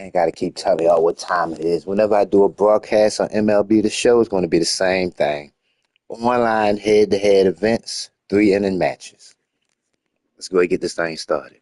ain't got to keep telling y'all what time it is. Whenever I do a broadcast on MLB, the show is going to be the same thing. Online head-to-head events, 3-inning matches. Let's go ahead and get this thing started.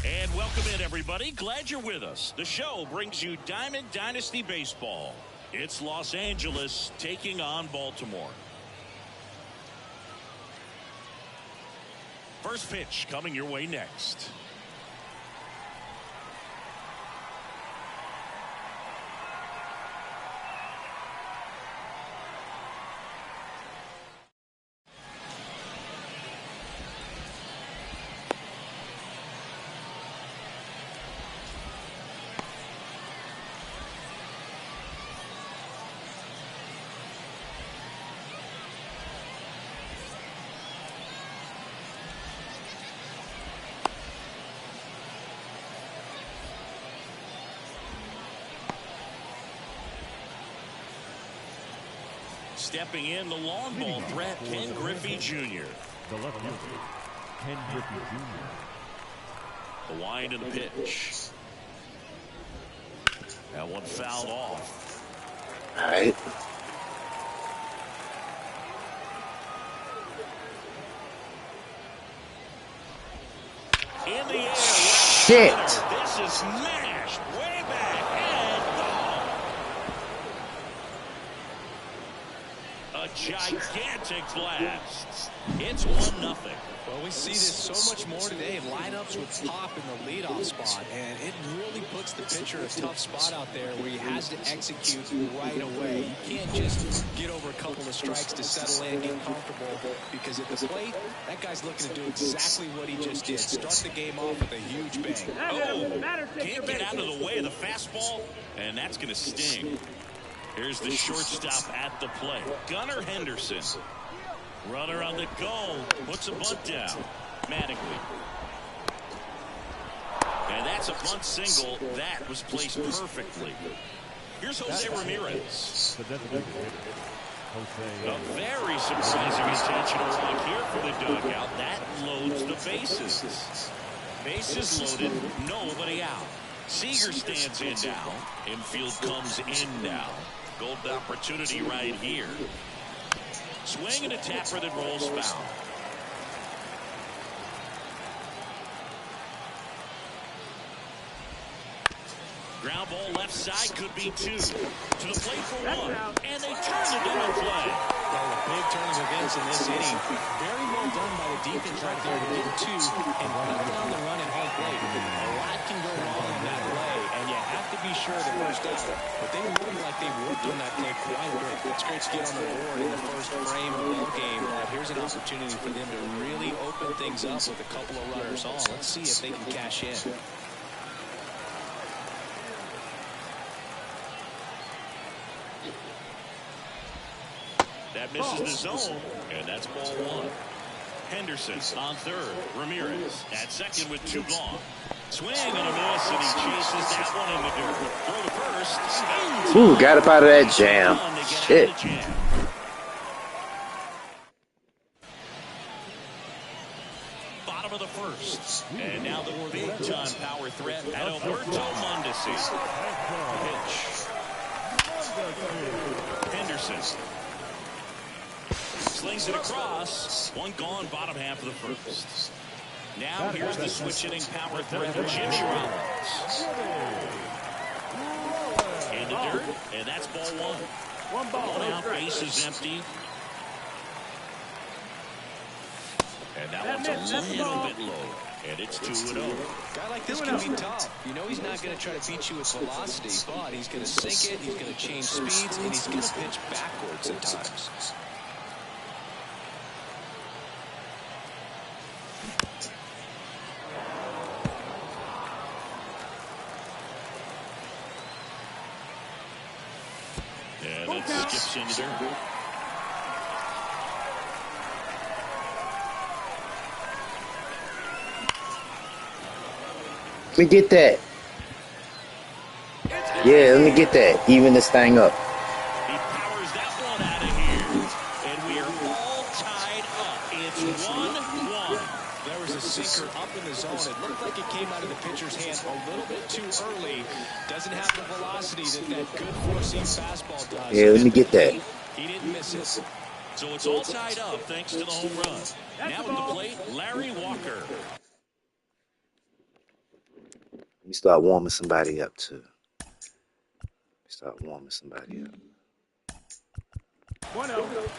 And welcome in, everybody. Glad you're with us. The show brings you Diamond Dynasty Baseball. It's Los Angeles taking on Baltimore. First pitch coming your way next. Stepping in, the long ball threat, Ken Griffey Jr. The left fielder, Ken Griffey Jr. The wind of the pitch. That one fouled off. All right. In the air. Shit. This is smashed way back and gone. A gigantic blast. It's 1-0. Well, we see this so much more today. Lineups with pop in the leadoff spot, and it really puts the pitcher in a tough spot out there where he has to execute right away. You can't just get over a couple of strikes to settle in and get comfortable, because at the plate, that guy's looking to do exactly what he just did. Start the game off with a huge bang. Oh, can't get out of the way of the fastball, and that's going to sting. Here's the shortstop at the plate, Gunnar Henderson. Runner on the go, puts a bunt down. Mattingly. And that's a bunt single. That was placed perfectly. Here's Jose Ramirez. The designated hitter, Jose. A very surprising intentional walk here for the dugout. That loads the bases. Bases loaded, nobody out. Seager stands in now. Infield comes in now. Golden opportunity right here. Swing and a tapper that rolls foul. Ground ball left side, could be 2. To the plate for 1. And they turn the double play. Well, a big turn of events in this inning. Very well done by the defense right there to get 2 and bring down the run at home plate. A lot can go wrong on that play, and you have to be sure the first out. But they look like they worked on that play quite a bit. It's great to get on the board in the first frame of the game. Here's an opportunity for them to really open things up with a couple of runners on. Let's see if they can cash in. That misses the zone, and that's ball 1. Henderson on third. Ramirez at second with 2 gone. Swing and a miss, and he chases that one in the dirt. Throw to first. Ooh, got up out of that jam. Shit. bottom of the first. And now the big-time power threat at Alberto Mondesi. Pitch. Henderson. Slings it across. One gone, bottom half of the first. Now here's the switch-hitting power threat, Jimmy Rollins. In the dirt, and that's ball one. One out, base is empty. And that one's a little bit low. And it's 2-0. A guy like this can be tough. You know he's not going to try to beat you with velocity, but he's going to sink it, he's going to change speeds, and he's going to pitch backwards at times. And it skips in the dirt. Let me get that. Yeah, let me get that. Even this thing up. He powers that one out of here. And we are all tied up. It's 1-1. There was a sinker up in the zone. It looked like it came out of the pitcher's hand a little bit too early. Doesn't have the velocity that good four-seam fastball does. Yeah, let me get that. He didn't miss it. So it's all tied up thanks to the home run. Now at the plate, Larry Walker. Let me start warming somebody up too. Start warming somebody up. 1-0.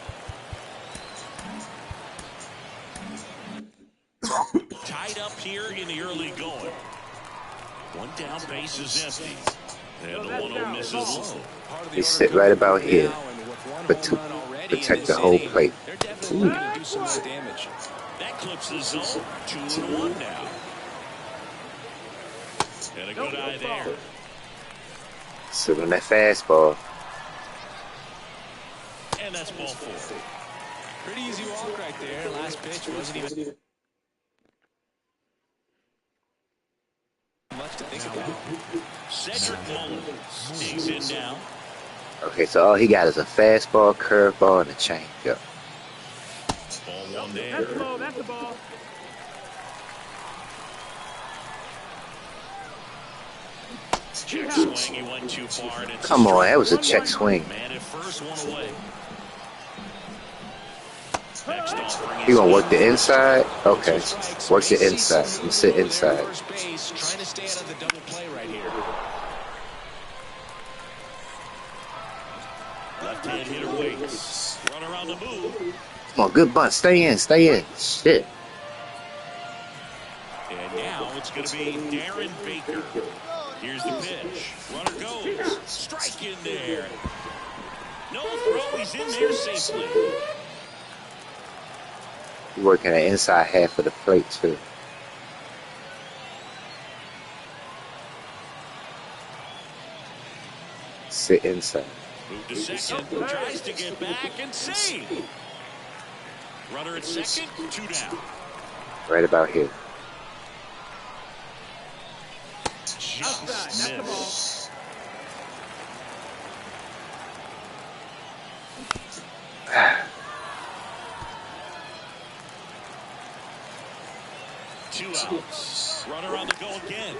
Tied up here in the early going. One down, base is empty. And the 1-0 misses low. They sit right about here, but to protect the whole plate. They're definitely going to do some more damage. That clips the zone. 2-1 now. And a good eye there. Sit on that fastball. And that's ball four. Pretty easy walk right there. Last pitch wasn't even much to think about. Cedric Mullins digs in now. Okay, so all he got is a fastball, curveball, and a changeup. Ball one there. That's the ball. Check swing, he went too far. And it's Come on, that was a check swing. Man at first, one away. Next off, You gonna work the inside? Okay, work the inside. I'm gonna sit inside. First base, trying to stay out of the double play right here. left-hand hitter waits. Runner on the move. Come on, good bunt. Stay in, stay in. Shit. And now it's going to be Darren Baker. Here's the pitch. Runner goes. Strike in there. No throw. He's in there safely. You're working the inside half of the plate, too. Sit inside. Move to second. Tries to get back and save. Runner at second. 2 down. Right about here. Just missed. Two outs. Runner on the go again.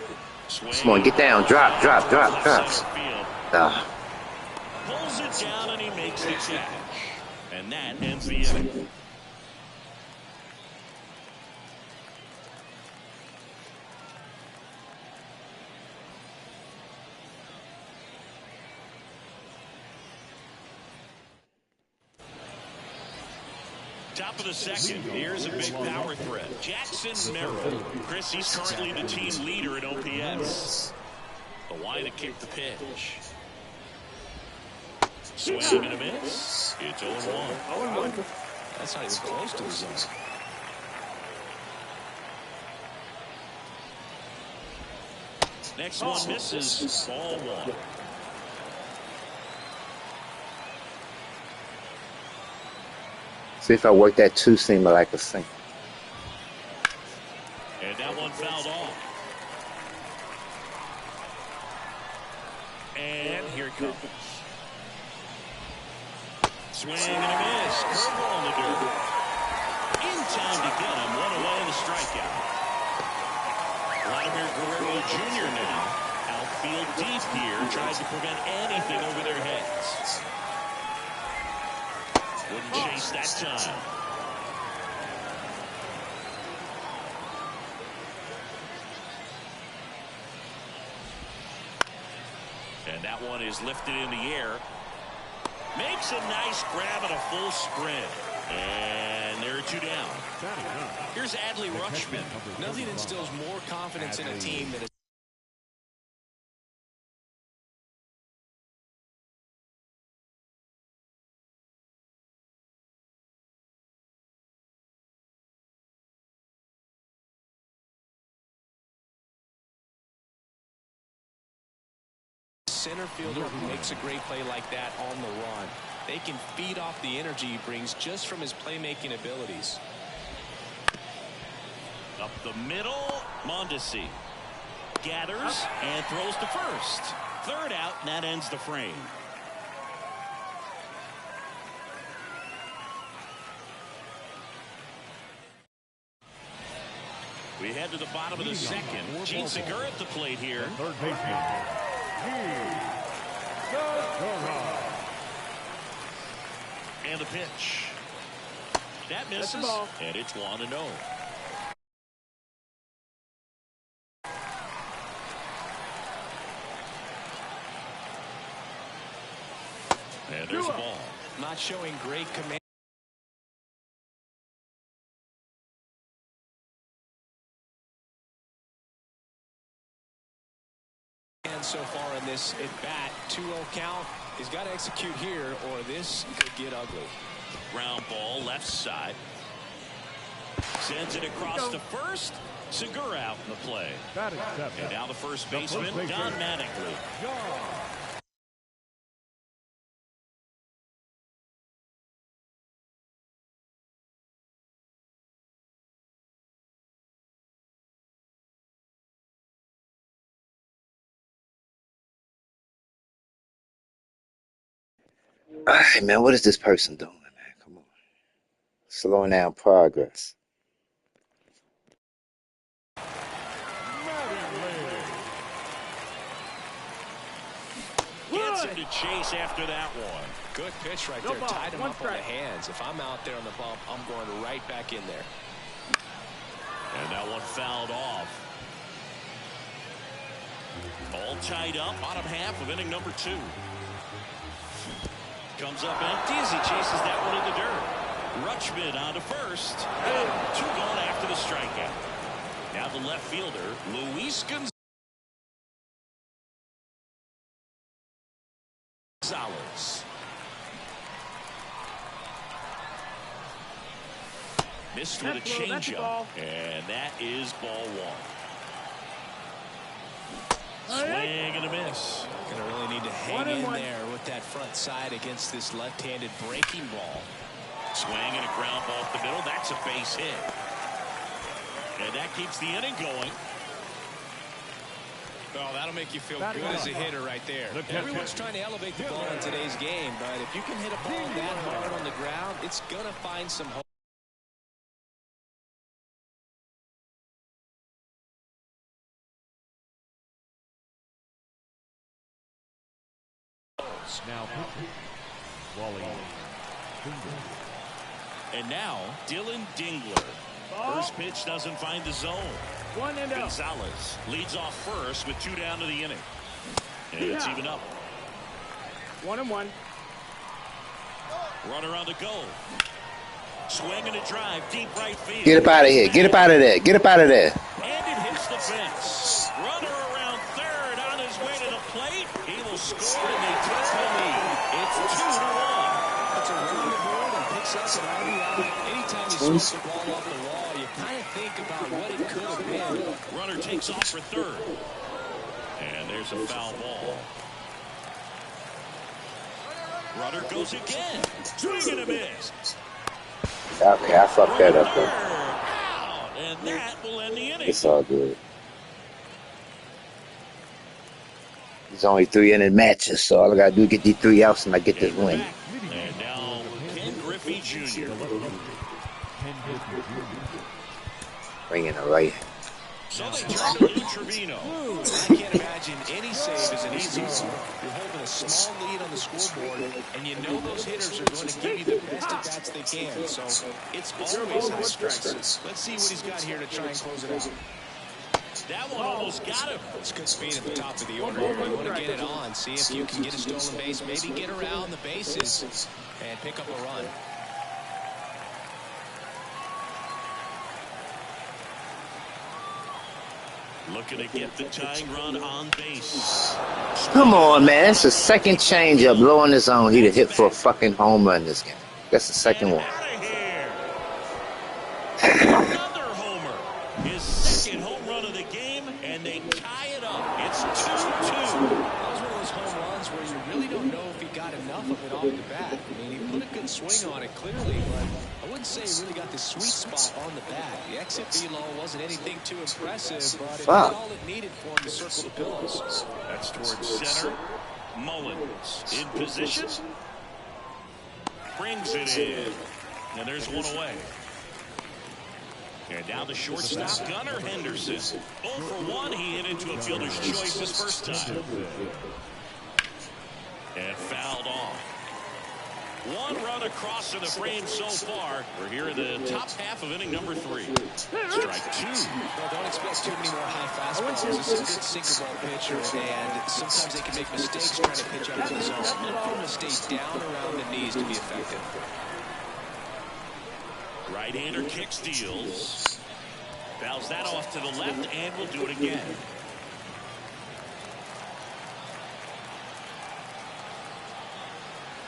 Swing. Come on, get down. Drop, drop, drop, drop. Pulls it down and he makes the catch. And that ends the inning. Top of the second, here's a big power threat. Jackson Merrill. Chris, he's currently the team leader in OPS. The wide to kick the pitch. Swing and a miss. It's 0-1. That's not even close to the zone. Next one misses. Ball one. See if I work that two-seamer like a sink. And that one fouled off. And here it comes. Swing and a miss. Curveball in the dirt. In time to get him. One away in the strikeout. Guerrero Jr. now. Outfield deep here. Tries to prevent anything over their heads. Wouldn't chase that time. And that one is lifted in the air. Makes a nice grab at a full sprint. And there are two down. Here's Adley Rutschman. Nothing instills more confidence in a team than a center fielder who makes a great play like that on the run. They can feed off the energy he brings just from his playmaking abilities. Up the middle, Mondesi gathers and throws to first. Third out, and that ends the frame. We head to the bottom of the second. Gene Segura at the plate here. Third baseman. And the pitch. That misses, and it's 1-0. And there's a ball. Not showing great command. So far in this at-bat, 2-0 count. He's got to execute here or this could get ugly. Ground ball left side. Sends it across to first. Segura out in the play. And now the first baseman, Don Mattingly. All right, man, what is this person doing, man? Come on. Slowing down progress. Gets him to chase after that one. Good pitch right there. Tied him up on the hands. If I'm out there on the bump, I'm going right back in there. And that one fouled off. All tied up, bottom half of inning number 2. Comes up empty as he chases that one in the dirt. Rutschman on to first. And 2 gone after the strikeout. Now the left fielder, Luis Gonzalez. Missed with a changeup. And that is ball 1. Swing and a miss. Going to really need to hang in there with that front side against this left-handed breaking ball. Swing and a ground ball up the middle. That's a base hit. And that keeps the inning going. Well, that'll make you feel good as a hitter right there. Everyone's trying to elevate the ball in today's game, but if you can hit a ball that hard on the ground, it's going to find some hope. Now pitching. Wally. And now Dylan Dingler. First pitch doesn't find the zone. Gonzalez leads off first with 2 down to the inning. And it's even up. 1-1. Runner on the go. Swing and a drive deep right field. Get up out of here. Get up out of there. Get up out of there. And it hits the fence. Runner around third on his way to the plate. He will score and they take the lead. It's 2-1. It's a run on the board and picks up an RBI. Anytime you swing the ball off the wall, you kind of think about what it could have been. Runner takes off for third. And there's a foul ball. Runner goes again. Swing and a miss. Okay, I fucked that up, though. Out, and that will end the inning. It's all good. It's only 3-inning matches, so all I gotta do is get these 3 outs and I get this win. And now Ken Griffey Jr. Bring in the right. So they turn to Lou Trevino. I can't imagine any save is an easy one. You're holding a small lead on the scoreboard, and you know those hitters are going to give you the best at-bats they can. So it's always high strikes. Let's see what he's got here to try and close it out. That one almost got him. It's good speed at the top of the order. You want to get it on, see if you can get a stolen base, maybe get around the bases and pick up a run. Looking to get the tying run on base. Come on, man. That's the second changeup low on his own. He'd have hit for a fucking home run this game. That's the second one. Another homer. His second home run of the game, and they tie it up. It's 2-2. That was one of those home runs where you really don't know if he got enough of it off the bat. I mean, he put a good swing on it clearly, but I wouldn't say he really got the sweet spot on the bat. The exit velo wasn't anything too impressive, but it did all it needed for him to circle the pillows. That's towards center. Mullins in position. Brings it in. And there's one away. And now the shortstop, Gunnar Henderson. 0 for 1. He hit into a fielder's choice his first time. And fouled off. One run across in the frame so far. We're here in the top half of inning number 3. Strike 2. Well, don't expect too many more high fastballs. This is a good sinker ball pitcher, and sometimes they can make mistakes trying to pitch out of the zone. Look for him to stay down around the knees to be effective. Right-hander kick steals. Fouls that off to the left, and will do it again.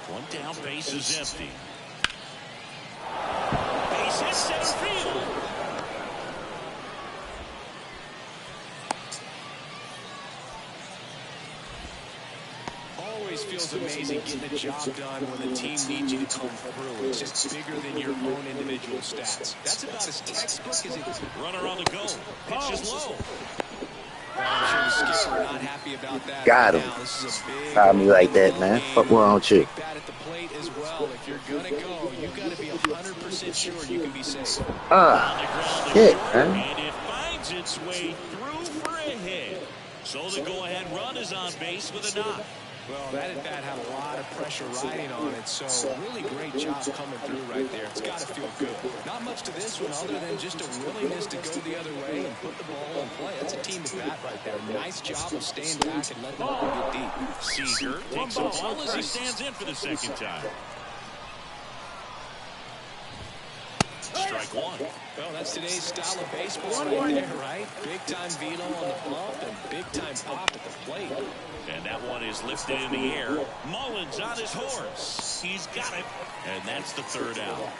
One down, base is empty. Base hit center field. Always feels amazing getting a job done when the team needs you to come through. It's just bigger than your own individual stats. That's about as textbook as it is. Runner on the go. Pitch is low. I'm sure the skipper not happy about that. Got him. This is a big Call me like that, man. Fuck wrong with you. bat at the plate as well. If you're gonna go, you got to be 100% sure you can be safe. Shit, man. And it finds its way through for a hit. So the go-ahead run is on base with a knock. Well, that at bat had a lot of pressure riding on it, so really great job coming through right there. It's got to feel good. Not much to this one other than just a willingness to go the other way and put the ball in play. That's a team at bat right there. Nice job of staying back and letting the ball get deep. Seager takes the ball as he stands in for the second time. Strike 1. Well, that's today's style of baseball right there, right? Big-time velo on the bump and big-time pop at the plate. And that one is lifted in the air. Mullins on his horse. He's got it. And that's the third out.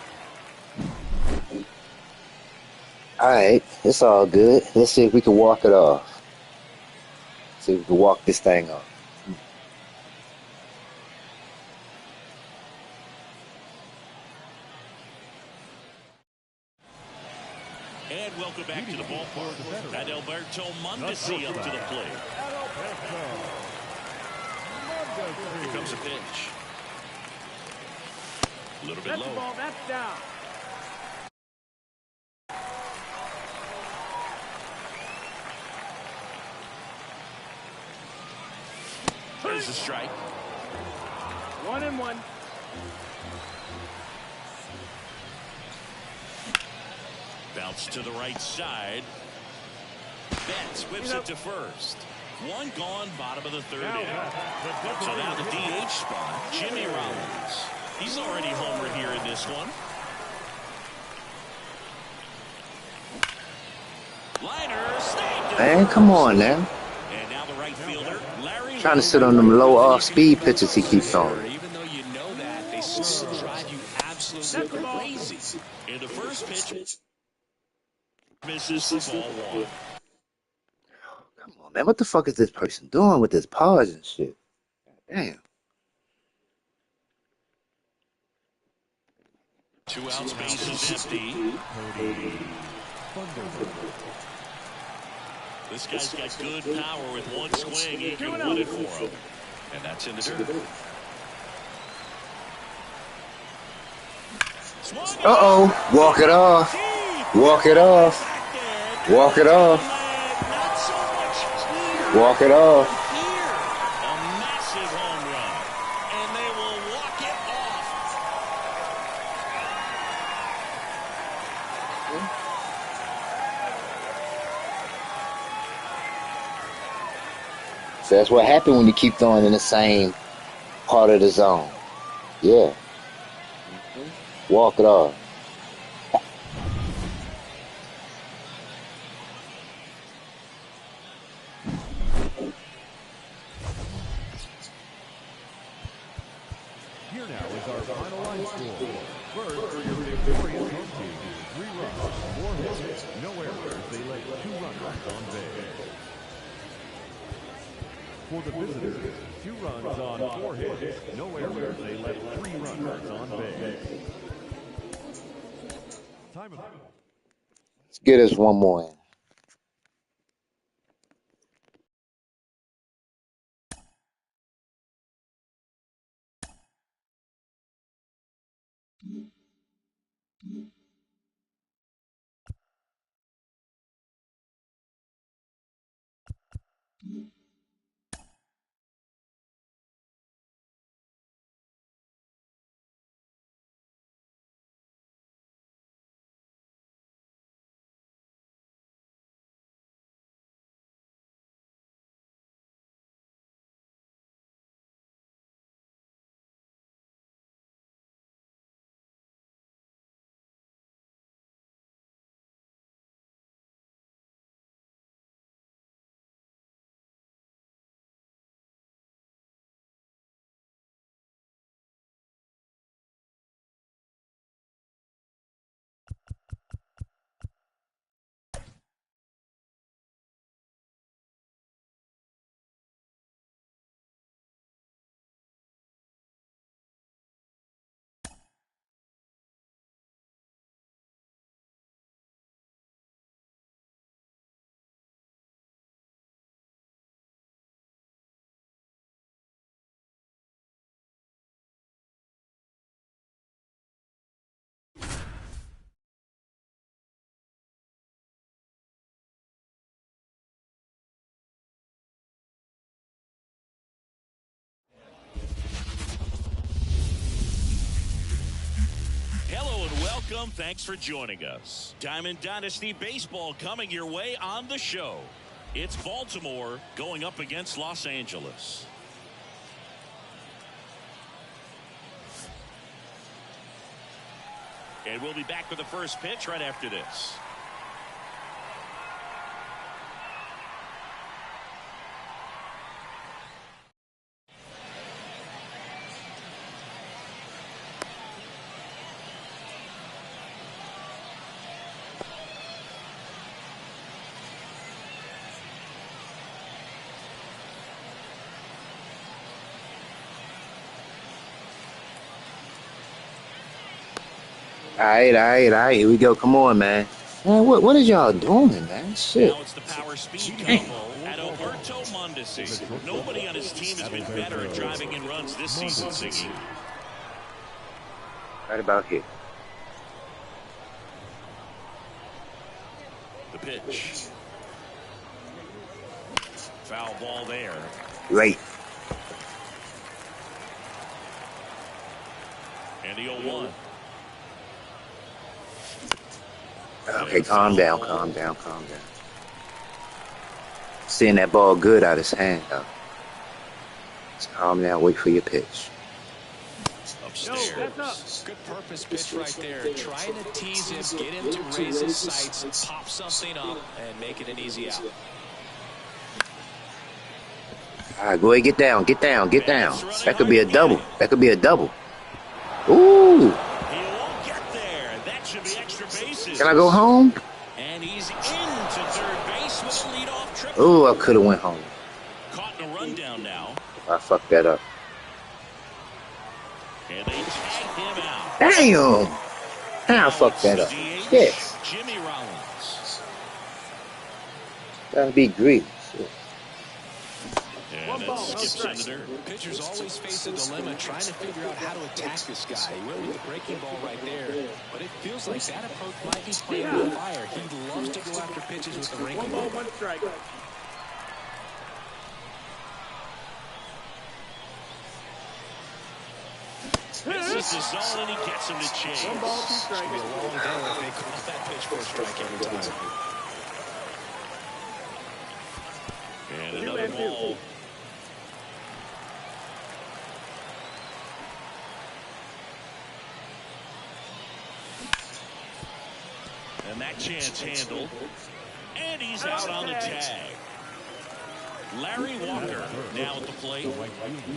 All right, it's all good. Let's see if we can walk it off. See if we can walk this thing off. And welcome back to the ballpark. Adalberto Mondesi up to the plate. Here comes a pitch. A little bit low. Ball, that's down. There's a strike. 1-1. Bounce to the right side. Betts whips it to first. One gone, bottom of the third inning. So now the DH spot, Jimmy Rollins. He's already homered here in this one. Liner snagged it. Man, come on now. And now the right fielder, Larry. Trying to sit on them low off-speed pitches he keeps throwing. Even though you know that, they still drive you absolutely crazy. In the first pitch, misses the ball 1. Come on, man. What the fuck is this person doing with this pause and shit? Damn. 2 outs, base is empty. This guy's got good power with one swing. He can win it for him. And that's in the dirt. Uh-oh. Walk it off. Walk it off. Walk it off. Walk it off. Here, a massive home run, and they will walk it off. So that's what happened when you keep throwing in the same part of the zone. Yeah. Walk it off. Here now is our final line score. First, for your victorious home team, 3 runs, 4 hits, no errors. They led 2 runners on base. For the visitors, 2 runs on 4 hits, no errors. They led 3 runners on base. Time of... Let's get us one more in. Hello and welcome. Thanks for joining us. Diamond Dynasty Baseball coming your way on the show. It's Baltimore going up against Los Angeles. And we'll be back with the first pitch right after this. All right. Here we go. Come on, man. Man, what is y'all doing, man? Shit. Now it's the power speed combo at Alberto Mondesi. Nobody on his team has been better at driving in runs this season, Siggy. Right about here. The pitch. Foul ball there. Late. And the 0-1. Okay, calm down. Seeing that ball good out of his hand, though. Just calm down, wait for your pitch. Upstairs. Good purpose pitch right there. Trying to tease him, get him to raise his sights, pop something up, and make it an easy out. All right, go ahead, get down. That could be a double. Ooh. Can I go home? And he's into third base with a leadoff triple. Ooh, I could have went home. Caught in a rundown now. I fucked that up. And they tag him out. Damn! How I fucked that up? Shit. Jimmy Rollins. Gotta be greedy. Shit. And that skips in the dirt. Pitchers always face a dilemma trying to figure out how to attack this guy. He went with the breaking ball right there, but it feels like that approach might be playing with fire. He loves to go after pitches with the breaking ball. 1 strike. sees the zone, and he gets him to chase. One ball, two It's going to be strikes. a long day if they call that pitch for a strike every time. And another ball. And that chance handled. And he's out on the tag. Larry Walker now at the plate.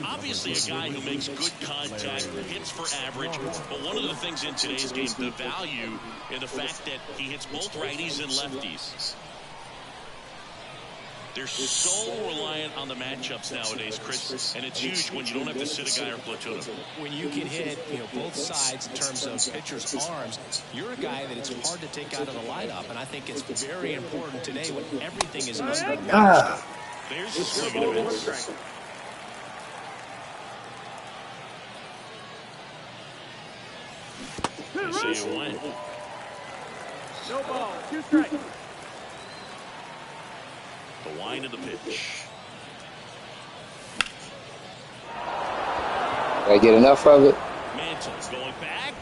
Obviously a guy who makes good contact, hits for average. But one of the things in today's game, the value in the fact that he hits both righties and lefties. They're so reliant on the matchups nowadays, Chris, and it's huge when you don't have to sit a guy or platoon him. When you can hit, both sides in terms of pitchers' arms, you're a guy that it's hard to take out of the lineup, and I think it's very important today when everything is under. There's a swing and a miss. They say it went. No ball, two strikes. The wind of the pitch. Did I get enough of it? Mantle's going back.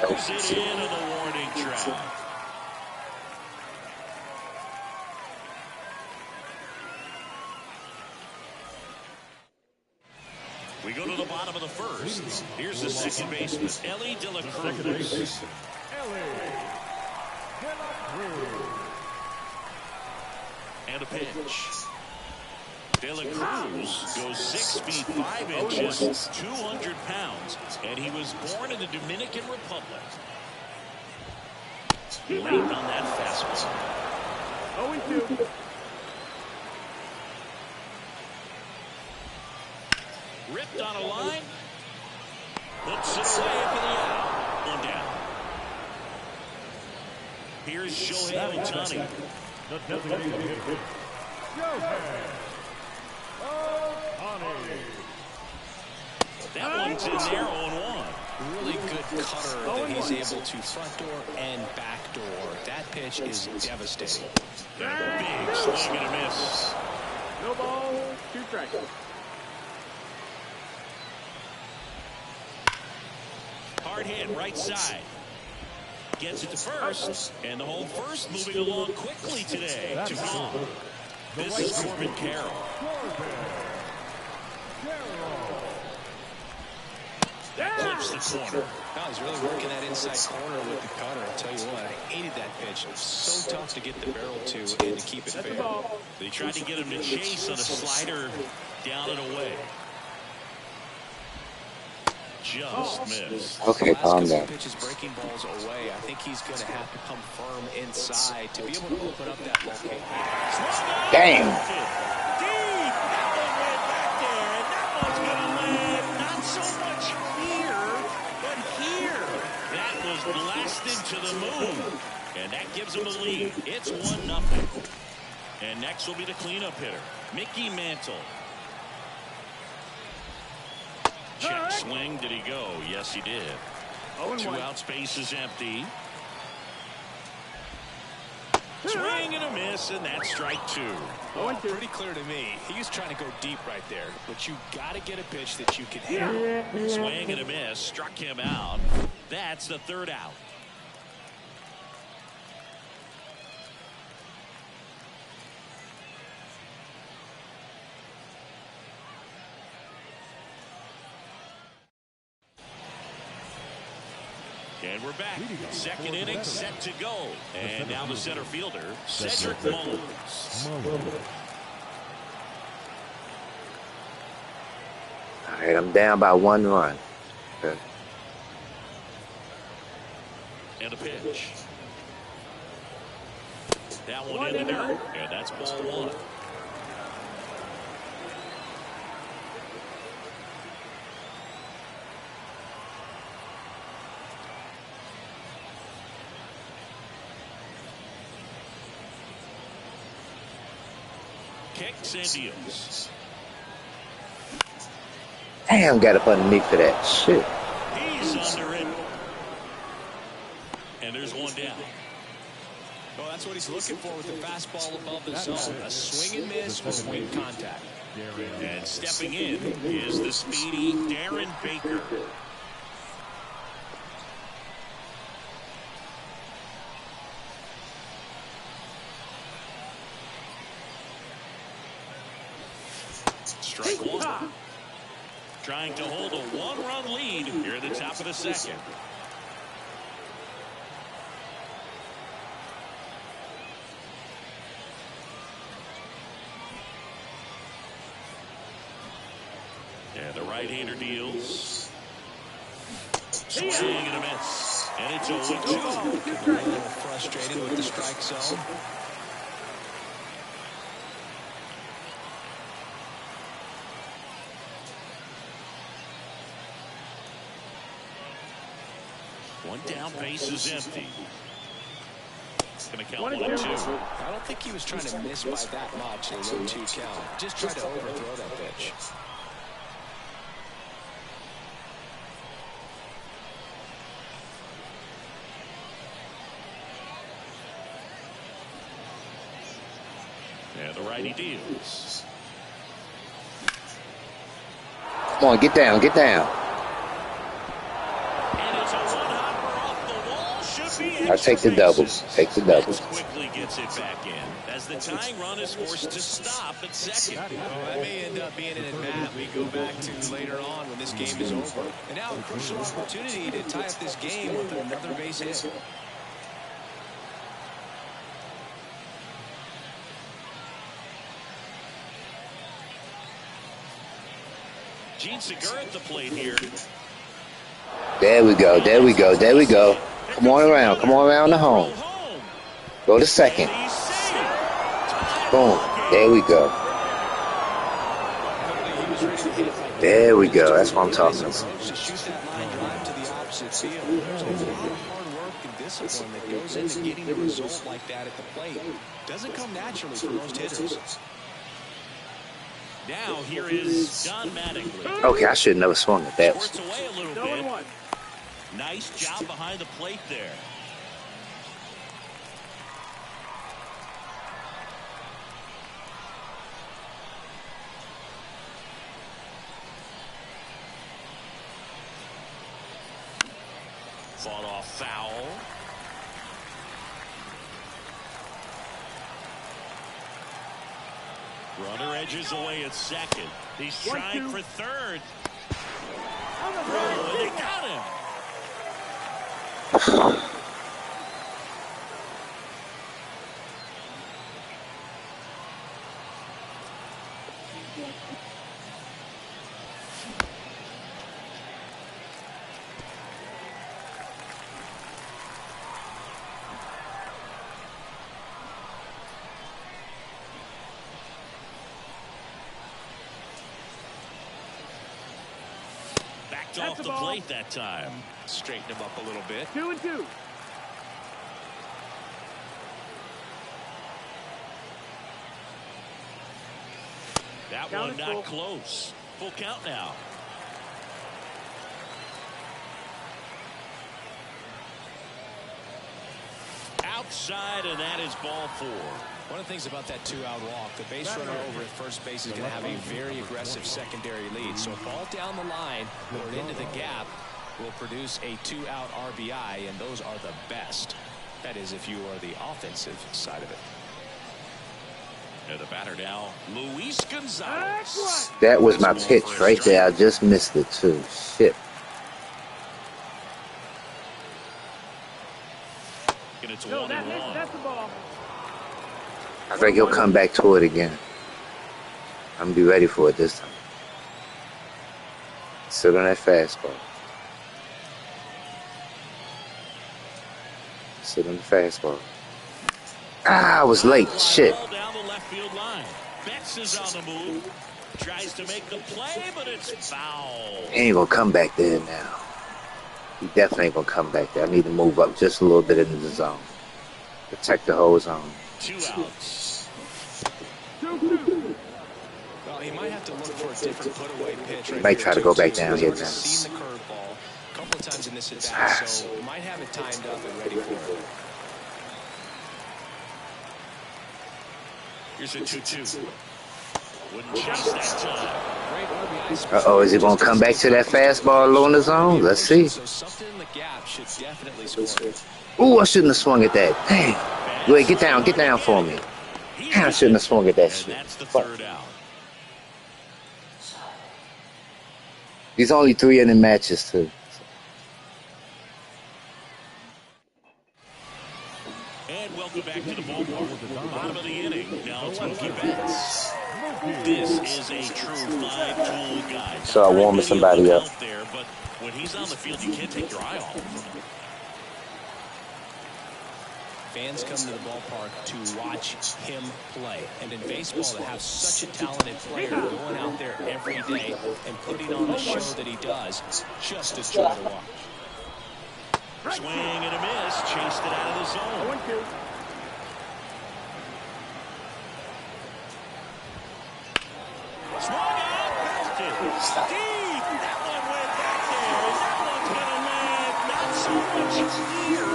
Pulls it into the warning track. We go to the bottom of the first. Here's the second baseman, Ellie De La Cruz. And a pitch. De La Cruz goes 6 feet 5 inches, 200 pounds, and he was born in the Dominican Republic. Late on that fastball. 0-2. Ripped on a line. Puts it away for the out. One down. Here's Shohei Ohtani. The designated hitter, Shohei Ohtani. That one's in there, 0-1. Really good cutter that he's able to front door and back door. That pitch is devastating. Big swing and a miss. No ball, two strikes. Hard hit, right side. Gets it to first, and the home first moving along quickly today. 2 gone. This is Corbin Carroll. That clips the corner. No, he's really working that inside corner with the cutter. I'll tell you what, I hated that pitch. It's so tough to get the barrel to and to keep it fair. They tried to get him to chase on a slider down and away. Just missed. Okay, calm down. Pitches breaking balls away. I think he's going to have to come firm inside to be able to open up that locate. Damn. Deep. That one went back there, and that one's going to land not so much here, but here. That was blasted to the moon, and that gives him a lead. It's 1-0. And next will be the cleanup hitter, Mickey Mantle. Check swing. Did he go? Yes, he did. 2 outs, base is empty. Swing and a miss, and that's strike 2. Oh, pretty clear to me. He was trying to go deep right there, but you got to get a pitch that you can hit. Swing and a miss, struck him out. That's the 3rd out. And we're back. Second inning set to go. And now the center fielder, Cedric Mullins. All right, I'm down by 1 run. Okay. And a pitch. That one in the dirt. And that's ball 1. Kicks and deals. Damn, got up underneath for that. Shit. He's under it. And there's 1 down. Well, that's what he's looking for with the fastball above the zone. A swing and miss with swing contact. And stepping in is the speedy Darren Baker. Strike one. Trying to hold a one-run lead here at the top of the second. And the right-hander deals. Swing and a miss. And it's 0-2. A little frustrated with the strike zone. One down, base is empty. It's going to count 1-2. I don't think he was trying to miss by that much in a 1-2 count. Just tried to overthrow that pitch. And the righty deals. Come on, get down, get down. And it's a one-hopper off the wall. Should be I'll take the double. Take the double. Quickly gets it back in as the tying run is forced to stop at second. Well, that may end up being an at-bat we go back to later on when this game is over. And now a crucial opportunity to tie up this game with another base hit. Gene Segura at the plate here. There we go, there we go, there we go. Come on around the home. Go to second. Boom, there we go. There we go, that's what I'm talking about. To shoot that line drive to the opposite field. There's a lot of hard work and discipline that goes into getting a result like that at the plate. Doesn't come naturally for most hitters. Now here is Don Mattingly. Okay, I should have never swung at that. Squirts away a little bit. Nice job behind the plate there. Fought off foul. Runner edges away at second. He's trying for third. Oh, they got him. Backed off the plate that time. Straighten him up a little bit. 2-2. That one not close. Full count now. Outside, and that is ball 4. One of the things about that two-out walk, the base runner over at first base is going to have a very aggressive secondary lead. So a ball down the line or into the gap will produce a two-out RBI, and those are the best. That is, if you are the offensive side of it. And the batter now, Luis Gonzalez. That was my pitch right there. I just missed it too. Shit. And it's No, 1-1. that's the ball. I think he'll come back to it again. I'm gonna be ready for it this time. Sit on that fastball. Sit on the fastball. Ah, I was late. Shit. Ball down the left field line. Betts is on the move. Tries to make the play, but it's foul. He ain't gonna come back there now. He definitely ain't gonna come back there. I need to move up just a little bit into the zone. Protect the whole zone. 2 outs. 2-2. Well, he might have to look for a different put-away pitch. Right Might try to go back too. down here He's now. seen the curveball a couple of times in this at-bat, so might have it timed up and ready for it. Here's a 2-2. Wouldn't chase that time. Great RBI Uh-oh, is he going to come back to that fastball low in the zone? Let's see. So something in the gap should definitely score. Ooh, I shouldn't have swung at that. Dang. Go ahead, get down for me. Damn, I shouldn't have swung at that And shit. that's the Fuck. third out. These only 3-inning matches, too. And welcome back to the ballpark. Bottom of the inning. Now it's Mookie Betts. This is a true five-tool guy. So I warming somebody up. Out there, but when he's on the field, you can't take your eye off him. Fans come to the ballpark to watch him play. And in baseball, to have such a talented player going out there every day and putting on the show that he does, just a joy to watch. Swing and a miss. Chased it out of the zone. 0-2. Swung out. Belted. Deep. That one went back there. And that one's going to land not so much here,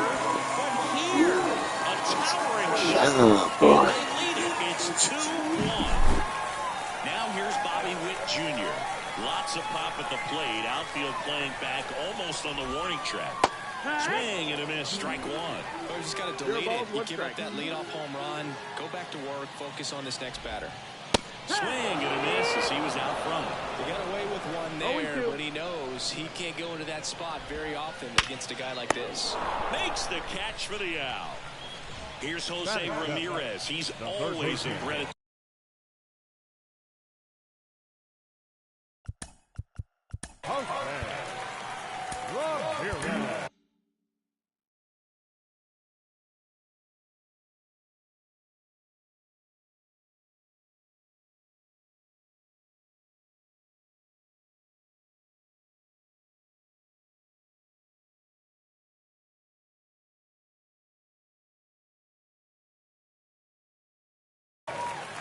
but here. A towering shot. Oh, boy. And they lead it. It's 2-1. Now here's Bobby Witt Jr. Lots of pop at the plate. Outfield playing back almost on the warning track. Swing and a miss. Strike one. But we just got to delete it. You give up that leadoff home run. Go back to work. Focus on this next batter. Swing and a miss as he was out front. He got away with one there, but he knows he can't go into that spot very often against a guy like this. Makes the catch for the out. Here's Jose Ramirez. He's always a threat.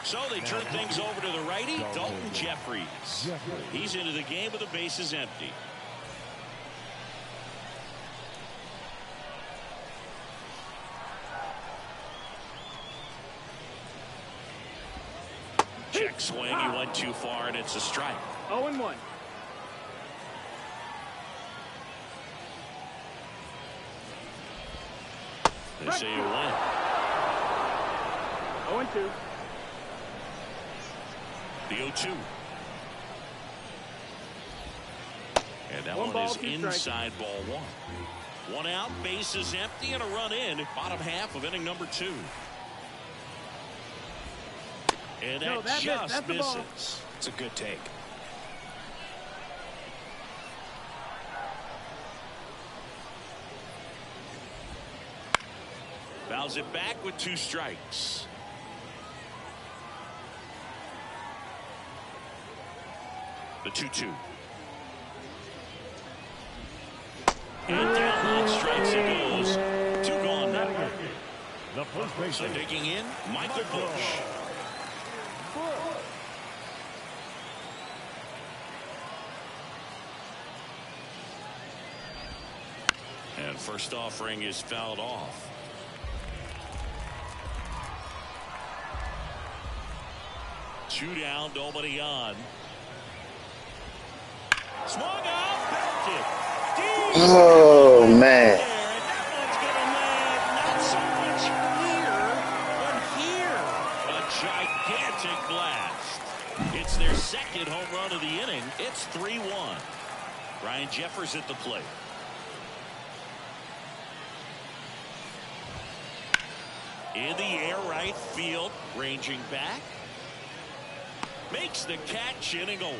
So they turn things over to the righty, Dalton Jeffries. He's into the game with the bases empty. Check swing. He went too far, and it's a strike. 0-1. They say you win. 0-2. The 0-2. And that one is inside ball one. One out, bases empty, and a run in. Bottom half of inning number 2. And that just misses. It's a good take. Fouls it back with 2 strikes. The 2-2. And down on strikes it goes. 2 gone now. So digging in, Michael Bush. And first offering is fouled off. Two down, nobody on. Swung out, belted. Oh, man. And that one's going to land not so much here, but here. A gigantic blast. It's their second home run of the inning. It's 3-1. Ryan Jeffers at the plate. In the air, right field, ranging back. Makes the catch, inning over.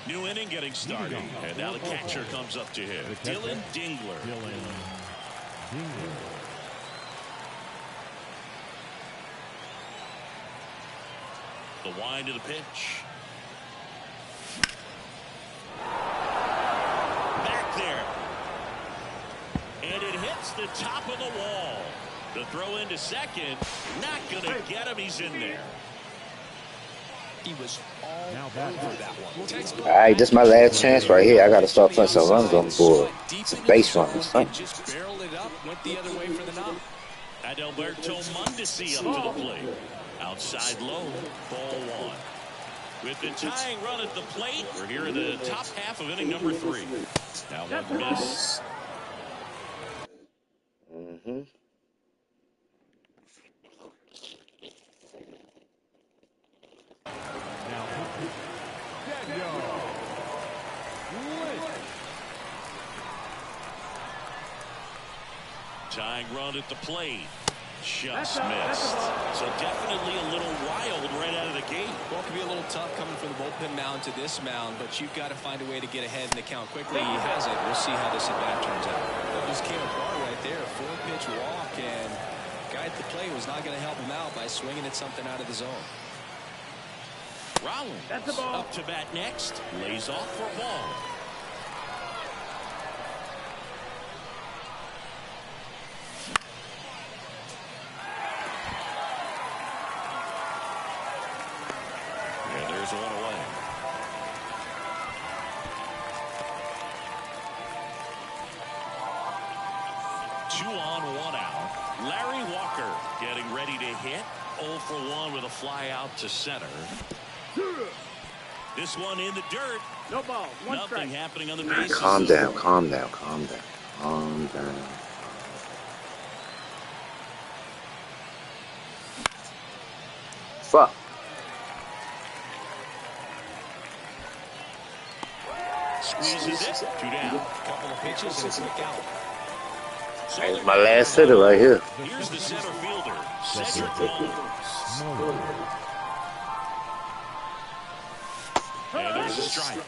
New inning getting started. And now the catcher comes up to him. Dylan Dingler. The wind of the pitch. Back there. And it hits the top of the wall. The throw into second. Not going to get him. He's in there. He was all over that one. All right, this is my last chance right here. I got to start putting some runs on the board. Some base runs. Just barreled it up, went the other way for the knock. Adalberto Mondesi up to the plate. Outside low, ball one. With the tying run at the plate, we're here in the top half of inning number 3. Now one miss. Now, Daniel. Tying run at the plate. Just missed. So definitely a little wild right out of the gate. Well, it could be a little tough coming from the bullpen mound to this mound, but you've got to find a way to get ahead in the count quickly. He has it. We'll see how this at bat turns out. That just came apart right there. 4-pitch walk, and guy at the plate was not going to help him out by swinging at something out of the zone. Rollins up to bat next. Lays off for a ball. And there's one away. Two on, one out. Larry Walker getting ready to hit. 0 for 1 with a fly out to center. This one in the dirt. No ball. One Nothing strike. happening on the bases. Calm down, calm down, calm down, calm down. Fuck. Squeezes it. 2 down. Couple of pitches and a quick out. That's my last hitter right here. Here's the center fielder, Cedric Mullins. And there's a strike.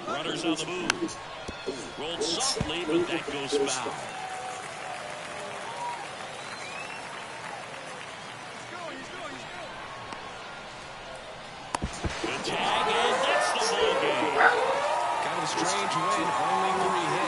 Runners on the move. Rolled softly, but that goes foul. The tag, and that's the ball game. Kind of a strange win. Only 3 hits.